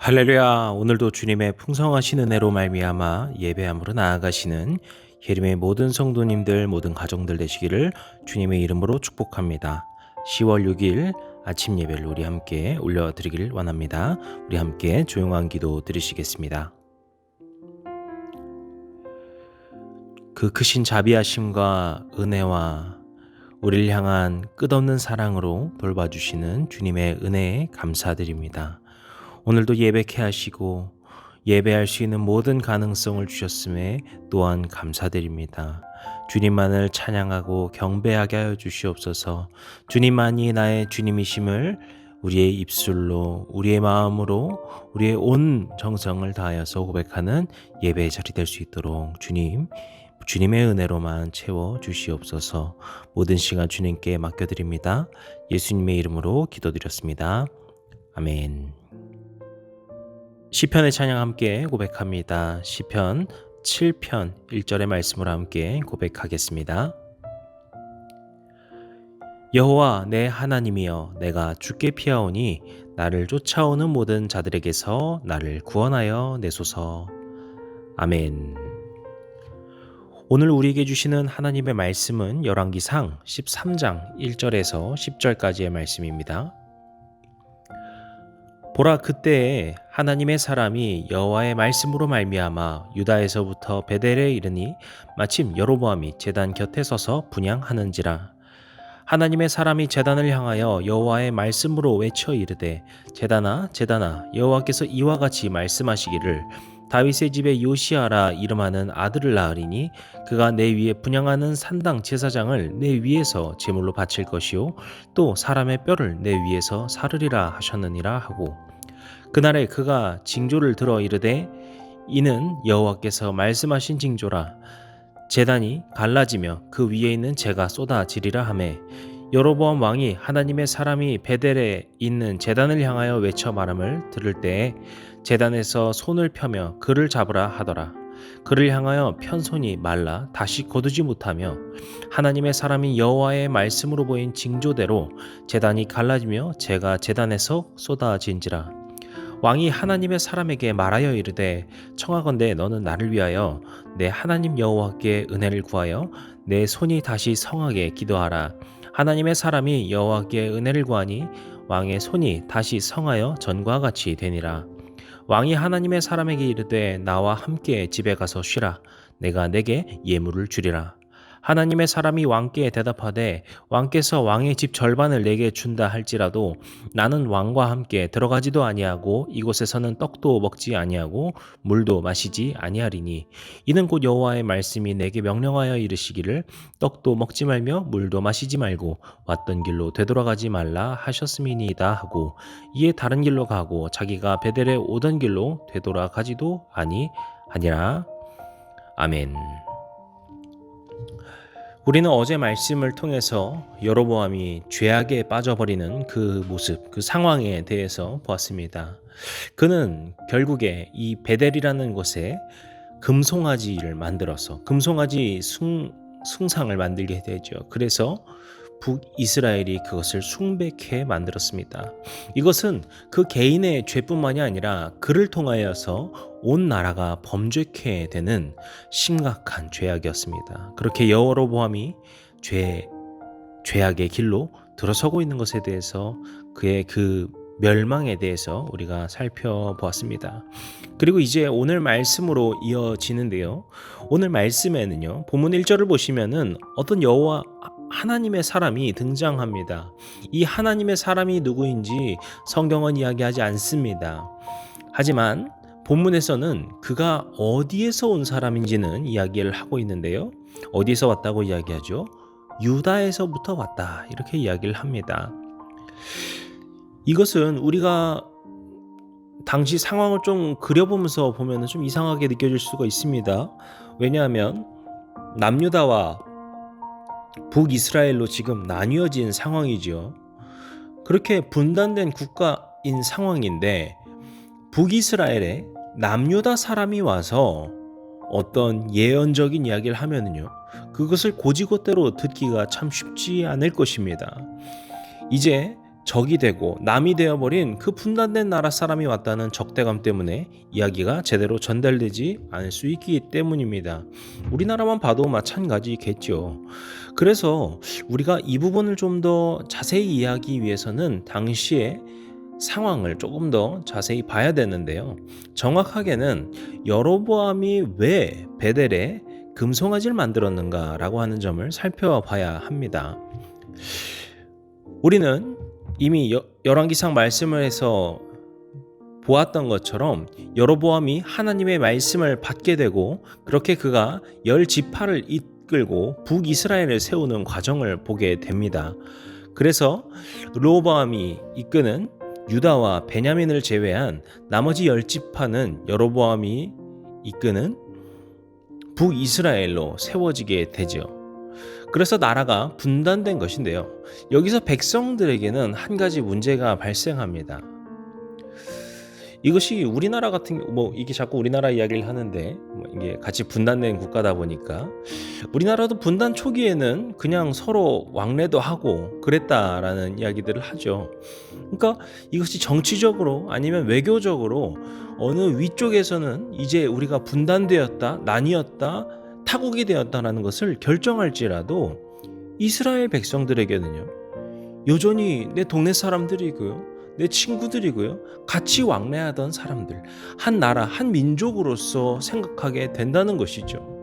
할렐루야. 오늘도 주님의 풍성하신 은혜로 말미암아 예배함으로 나아가시는 예림의 모든 성도님들, 모든 가정들 되시기를 주님의 이름으로 축복합니다. 10월 6일 아침 예배를 우리 함께 올려드리길 원합니다. 우리 함께 조용한 기도 드리시겠습니다. 그 크신 자비하심과 은혜와 우리를 향한 끝없는 사랑으로 돌봐주시는 주님의 은혜에 감사드립니다. 오늘도 예배케 하시고 예배할 수 있는 모든 가능성을 주셨음에 또한 감사드립니다. 주님만을 찬양하고 경배하게 하여 주시옵소서. 주님만이 나의 주님이심을 우리의 입술로, 우리의 마음으로, 우리의 온 정성을 다하여서 고백하는 예배의 자리 될 수 있도록 주님의 은혜로만 채워 주시옵소서. 모든 시간 주님께 맡겨드립니다. 예수님의 이름으로 기도드렸습니다. 아멘. 시편의 찬양 함께 고백합니다. 시편 7편 1절의 말씀으로 함께 고백하겠습니다. 여호와 내 하나님이여, 내가 주께 피하오니 나를 쫓아오는 모든 자들에게서 나를 구원하여 내소서. 아멘. 오늘 우리에게 주시는 하나님의 말씀은 열왕기상 13장 1절에서 10절까지의 말씀입니다. 보라, 그때에 하나님의 사람이 여호와의 말씀으로 말미암아 유다에서부터 베델에 이르니 마침 여로보암이 제단 곁에 서서 분향하는지라. 하나님의 사람이 제단을 향하여 여호와의 말씀으로 외쳐 이르되, 제단아 제단아, 여호와께서 이와 같이 말씀하시기를, 다윗의 집에 요시아라 이름하는 아들을 낳으리니 그가 내 위에 분향하는 산당 제사장을 내 위에서 제물로 바칠 것이요 또 사람의 뼈를 내 위에서 사르리라 하셨느니라 하고, 그날에 그가 징조를 들어 이르되, 이는 여호와께서 말씀하신 징조라. 제단이 갈라지며 그 위에 있는 재가 쏟아지리라 하매, 여로보암 왕이 하나님의 사람이 베델에 있는 제단을 향하여 외쳐 말함을 들을 때에 제단에서 손을 펴며 그를 잡으라 하더라. 그를 향하여 편 손이 말라 다시 거두지 못하며, 하나님의 사람이 여호와의 말씀으로 보인 징조대로 제단이 갈라지며 재가 제단에서 쏟아진지라. 왕이 하나님의 사람에게 말하여 이르되, 청하건대 너는 나를 위하여 내 하나님 여호와께 은혜를 구하여 내 손이 다시 성하게 기도하라. 하나님의 사람이 여호와께 은혜를 구하니 왕의 손이 다시 성하여 전과 같이 되니라. 왕이 하나님의 사람에게 이르되, 나와 함께 집에 가서 쉬라. 내가 내게 예물을 주리라. 하나님의 사람이 왕께 대답하되, 왕께서 왕의 집 절반을 내게 준다 할지라도 나는 왕과 함께 들어가지도 아니하고 이곳에서는 떡도 먹지 아니하고 물도 마시지 아니하리니, 이는 곧 여호와의 말씀이 내게 명령하여 이르시기를, 떡도 먹지 말며 물도 마시지 말고 왔던 길로 되돌아가지 말라 하셨음이니이다 하고, 이에 다른 길로 가고 자기가 베델에 오던 길로 되돌아가지도 아니하니라. 아멘. 우리는 어제 말씀을 통해서 여로보암이 죄악에 빠져버리는 그 모습, 그 상황에 대해서 보았습니다. 그는 결국에 이 베델이라는 곳에 금송아지를 만들어서 금송아지 숭상을 만들게 되죠. 그래서 북이스라엘이 그것을 숭배케 만들었습니다. 이것은 그 개인의 죄뿐만이 아니라 그를 통하여서 온 나라가 범죄케 되는 심각한 죄악이었습니다. 그렇게 여로보암이 죄악의 길로 들어서고 있는 것에 대해서 그의 그 멸망에 대해서 우리가 살펴보았습니다. 그리고 이제 오늘 말씀으로 이어지는데요. 오늘 말씀에는요, 본문 1절을 보시면은 어떤 여호와 하나님의 사람이 등장합니다. 이 하나님의 사람이 누구인지 성경은 이야기하지 않습니다. 하지만 본문에서는 그가 어디에서 온 사람인지는 이야기를 하고 있는데요. 어디서 왔다고 이야기하죠? 유다에서부터 왔다, 이렇게 이야기를 합니다. 이것은 우리가 당시 상황을 좀 그려보면서 보면 좀 이상하게 느껴질 수가 있습니다. 왜냐하면 남유다와 북이스라엘로 지금 나뉘어진 상황이죠. 그렇게 분단된 국가인 상황인데 북이스라엘에 남유다 사람이 와서 어떤 예언적인 이야기를 하면은요, 그것을 곧이곧대로 듣기가 참 쉽지 않을 것입니다. 이제 적이 되고 남이 되어버린 그 분단된 나라 사람이 왔다는 적대감 때문에 이야기가 제대로 전달되지 않을 수 있기 때문입니다. 우리나라만 봐도 마찬가지겠죠. 그래서 우리가 이 부분을 좀 더 자세히 이해하기 위해서는 당시의 상황을 조금 더 자세히 봐야 되는데요. 정확하게는 여로보암이 왜 베델에 금송아지를 만들었는가라고 하는 점을 살펴봐야 합니다. 우리는 이미 열왕기상 말씀을 해서 보았던 것처럼 여로보암이 하나님의 말씀을 받게 되고 그렇게 그가 10지파를 이끌고 북이스라엘을 세우는 과정을 보게 됩니다. 그래서 르호보암이 이끄는 유다와 베냐민을 제외한 나머지 10지파는 여로보암이 이끄는 북이스라엘로 세워지게 되죠. 그래서 나라가 분단된 것인데요. 여기서 백성들에게는 한 가지 문제가 발생합니다. 이것이 우리나라 같은 이게 자꾸 우리나라 이야기를 하는데 이게 같이 분단된 국가다 보니까 우리나라도 분단 초기에는 그냥 서로 왕래도 하고 그랬다라는 이야기들을 하죠. 그러니까 이것이 정치적으로 아니면 외교적으로 어느 위쪽에서는 이제 우리가 분단되었다, 나뉘었다, 타국이 되었다라는 것을 결정할지라도 이스라엘 백성들에게는요, 여전히 내 동네 사람들이고요, 내 친구들이고요, 같이 왕래하던 사람들, 한 나라, 한 민족으로서 생각하게 된다는 것이죠.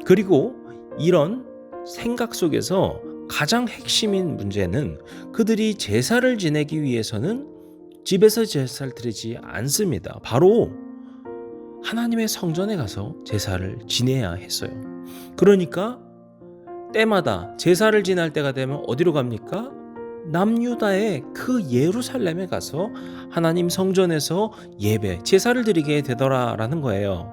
그리고 이런 생각 속에서 가장 핵심인 문제는 그들이 제사를 지내기 위해서는 집에서 제사를 드리지 않습니다. 바로 하나님의 성전에 가서 제사를 지내야 했어요. 그러니까 때마다 제사를 지낼 때가 되면 어디로 갑니까? 남유다의 그 예루살렘에 가서 하나님 성전에서 예배, 제사를 드리게 되더라라는 거예요.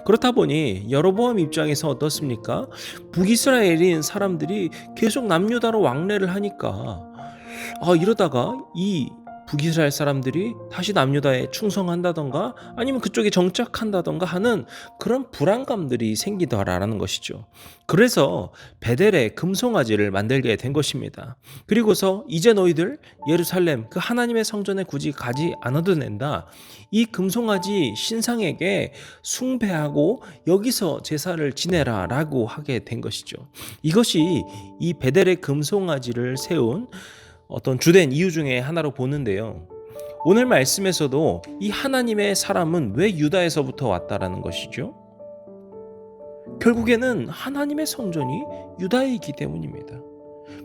그렇다 보니 여로보암 입장에서 어떻습니까? 북이스라엘인 사람들이 계속 남유다로 왕래를 하니까 이러다가 이 북이스라엘 사람들이 다시 남유다에 충성한다던가 아니면 그쪽에 정착한다던가 하는 그런 불안감들이 생기더라라는 것이죠. 그래서 베델에 금송아지를 만들게 된 것입니다. 그리고서 이제 너희들 예루살렘 그 하나님의 성전에 굳이 가지 않아도 된다. 이 금송아지 신상에게 숭배하고 여기서 제사를 지내라 라고 하게 된 것이죠. 이것이 이 베델의 금송아지를 세운 어떤 주된 이유 중에 하나로 보는데요. 오늘 말씀에서도 이 하나님의 사람은 왜 유다에서부터 왔다라는 것이죠. 결국에는 하나님의 성전이 유다에 있기 때문입니다.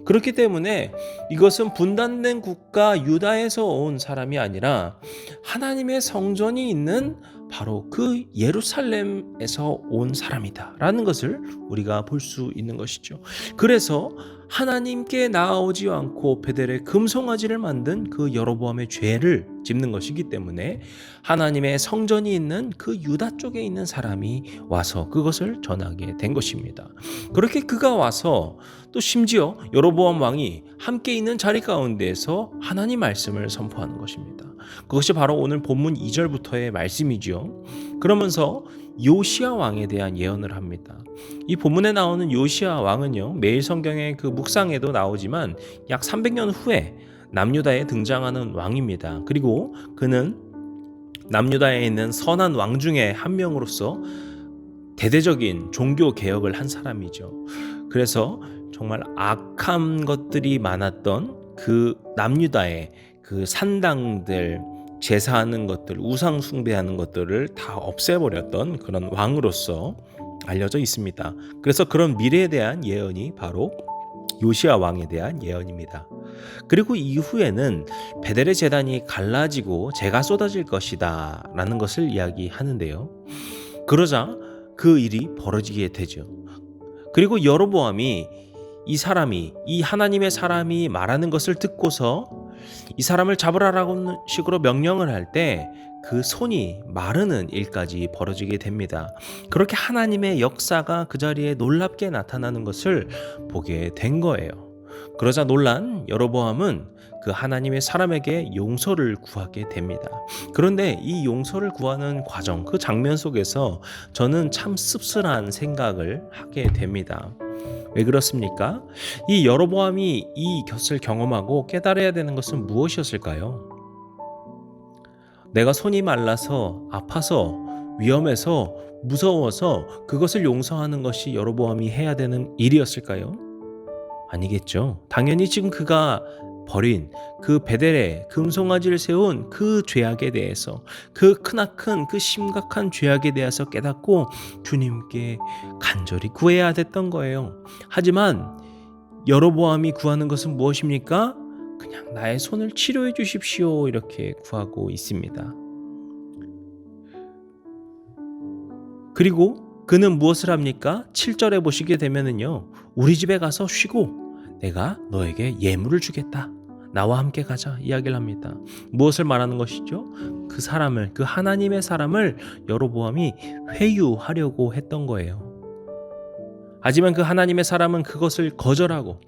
그렇기 때문에 이것은 분단된 국가 유다에서 온 사람이 아니라 하나님의 성전이 있는 바로 그 예루살렘에서 온 사람이다 라는 것을 우리가 볼 수 있는 것이죠. 그래서 하나님께 나아오지 않고 베델에 금송아지를 만든 그 여로보암의 죄를 짚는 것이기 때문에 하나님의 성전이 있는 그 유다 쪽에 있는 사람이 와서 그것을 전하게 된 것입니다. 그렇게 그가 와서 또 심지어 여로보암 왕이 함께 있는 자리 가운데에서 하나님 말씀을 선포하는 것입니다. 그것이 바로 오늘 본문 2절부터의 말씀이죠. 그러면서 요시야 왕에 대한 예언을 합니다. 이 본문에 나오는 요시야 왕은요, 매일 성경의 그 묵상에도 나오지만 약 300년 후에 남유다에 등장하는 왕입니다. 그리고 그는 남유다에 있는 선한 왕 중에 한 명으로서 대대적인 종교 개혁을 한 사람이죠. 그래서 정말 악한 것들이 많았던 그 남유다의 그 산당들, 제사하는 것들, 우상 숭배하는 것들을 다 없애버렸던 그런 왕으로서 알려져 있습니다. 그래서 그런 미래에 대한 예언이 바로 요시야 왕에 대한 예언입니다. 그리고 이후에는 베델의 제단이 갈라지고 재가 쏟아질 것이다 라는 것을 이야기하는데요. 그러자 그 일이 벌어지게 되죠. 그리고 여로보암이 이 하나님의 사람이 말하는 것을 듣고서 이 사람을 잡으라라고 식으로 명령을 할 때 그 손이 마르는 일까지 벌어지게 됩니다. 그렇게 하나님의 역사가 그 자리에 놀랍게 나타나는 것을 보게 된 거예요. 그러자 놀란 여로보암은 그 하나님의 사람에게 용서를 구하게 됩니다. 그런데 이 용서를 구하는 과정, 그 장면 속에서 저는 참 씁쓸한 생각을 하게 됩니다. 왜 그렇습니까? 이 여로보암이 이 것을 경험하고 깨달아야 되는 것은 무엇이었을까요? 내가 손이 말라서 아파서 위험해서 무서워서 그것을 용서하는 것이 여로보암이 해야 되는 일이었을까요? 아니겠죠. 당연히 지금 그가 버린 그 베델에 금송아지를 세운 그 죄악에 대해서, 그 크나큰 그 심각한 죄악에 대해서 깨닫고 주님께 간절히 구해야 됐던 거예요. 하지만 여로보암이 구하는 것은 무엇입니까? 그냥 나의 손을 치료해 주십시오, 이렇게 구하고 있습니다. 그리고 그는 무엇을 합니까? 7절에 보시게 되면은요, 우리 집에 가서 쉬고 내가 너에게 예물을 주겠다, 나와 함께 가자, 이야기를 합니다. 무엇을 말하는 것이죠? 그 사람을, 그 하나님의 사람을 여로보암이 회유하려고 했던 거예요. 하지만 그 하나님의 사람은 그것을 거절하고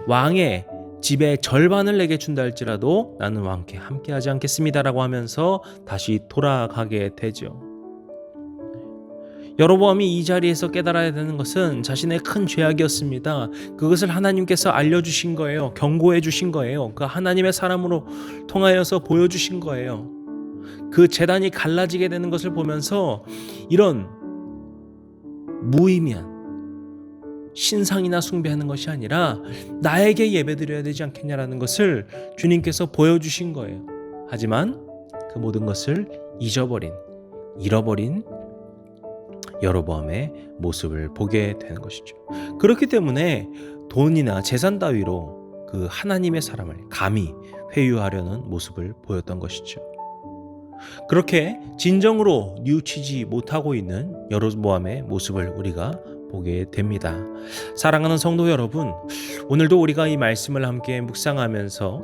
왕의 집의 절반을 내게 준다 할지라도 나는 왕께 함께하지 않겠습니다라고 하면서 다시 돌아가게 되죠. 여로보암이 이 자리에서 깨달아야 되는 것은 자신의 큰 죄악이었습니다. 그것을 하나님께서 알려주신 거예요. 경고해 주신 거예요. 그 하나님의 사람으로 통하여서 보여주신 거예요. 그 제단이 갈라지게 되는 것을 보면서 이런 무의미한 신상이나 숭배하는 것이 아니라 나에게 예배드려야 되지 않겠냐라는 것을 주님께서 보여주신 거예요. 하지만 그 모든 것을 잃어버린 여로보암의 모습을 보게 되는 것이죠. 그렇기 때문에 돈이나 재산 따위로 그 하나님의 사람을 감히 회유하려는 모습을 보였던 것이죠. 그렇게 진정으로 뉘우치지 못하고 있는 여로보암의 모습을 우리가 보게 됩니다. 사랑하는 성도 여러분, 오늘도 우리가 이 말씀을 함께 묵상하면서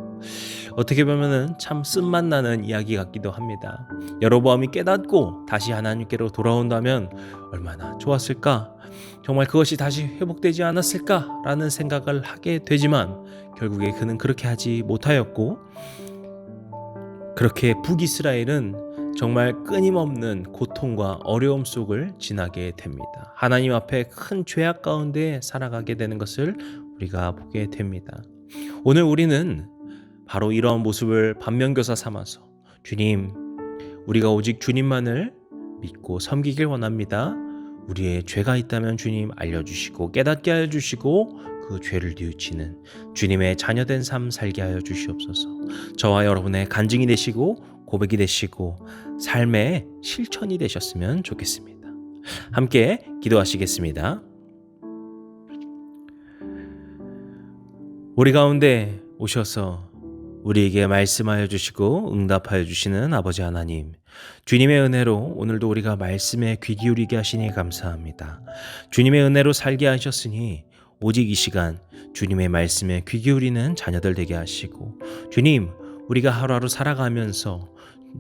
어떻게 보면은 참 쓴맛 나는 이야기 같기도 합니다. 여로보암이 깨닫고 다시 하나님께로 돌아온다면 얼마나 좋았을까? 정말 그것이 다시 회복되지 않았을까라는 생각을 하게 되지만 결국에 그는 그렇게 하지 못하였고, 그렇게 북이스라엘은 정말 끊임없는 고통과 어려움 속을 지나게 됩니다. 하나님 앞에 큰 죄악 가운데 살아가게 되는 것을 우리가 보게 됩니다. 오늘 우리는 바로 이러한 모습을 반면교사 삼아서 주님, 우리가 오직 주님만을 믿고 섬기길 원합니다. 우리의 죄가 있다면 주님 알려주시고 깨닫게 하여 주시고 그 죄를 뉘우치는 주님의 자녀된 삶 살게 하여 주시옵소서. 저와 여러분의 간증이 되시고 고백이 되시고 삶의 실천이 되셨으면 좋겠습니다. 함께 기도하시겠습니다. 우리 가운데 오셔서 우리에게 말씀하여 주시고 응답하여 주시는 아버지 하나님, 주님의 은혜로 오늘도 우리가 말씀에 귀 기울이게 하시니 감사합니다. 주님의 은혜로 살게 하셨으니 오직 이 시간 주님의 말씀에 귀 기울이는 자녀들 되게 하시고, 주님, 우리가 하루하루 살아가면서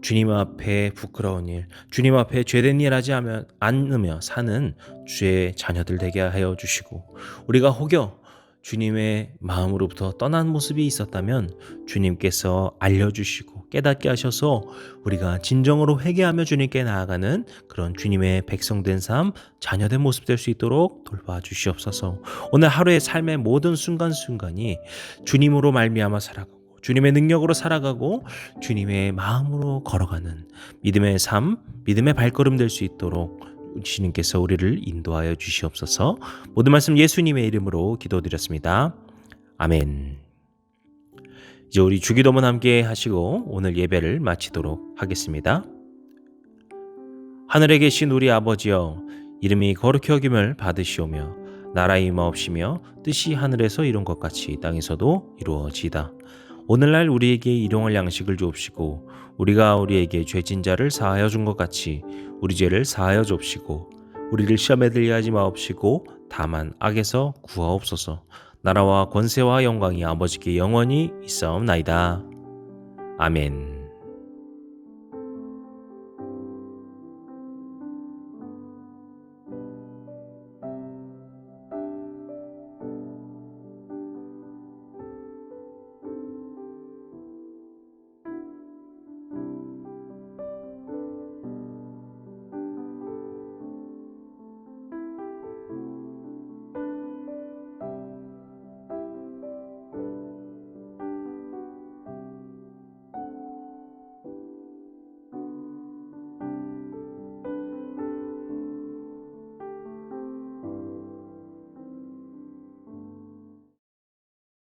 주님 앞에 부끄러운 일, 주님 앞에 죄된 일 하지 않으며 사는 주의 자녀들 되게 하여 주시고, 우리가 혹여 주님의 마음으로부터 떠난 모습이 있었다면 주님께서 알려주시고 깨닫게 하셔서 우리가 진정으로 회개하며 주님께 나아가는 그런 주님의 백성된 삶, 자녀된 모습 될 수 있도록 돌봐주시옵소서. 오늘 하루의 삶의 모든 순간순간이 주님으로 말미암아 살아가고 주님의 능력으로 살아가고 주님의 마음으로 걸어가는 믿음의 삶, 믿음의 발걸음 될 수 있도록 주님께서 우리를 인도하여 주시옵소서. 모든 말씀 예수님의 이름으로 기도드렸습니다. 아멘. 이제 우리 주기도문 함께 하시고 오늘 예배를 마치도록 하겠습니다. 하늘에 계신 우리 아버지여, 이름이 거룩히 여김을 받으시오며 나라의 임하옵시며 뜻이 하늘에서 이룬 것 같이 땅에서도 이루어지이다. 오늘날 우리에게 일용할 양식을 주옵시고 우리가 우리에게 죄진 자를 사하여 준 것 같이 우리 죄를 사하여 줍시고 우리를 시험에 들게 하지 마옵시고 다만 악에서 구하옵소서. 나라와 권세와 영광이 아버지께 영원히 있사옵나이다. 아멘.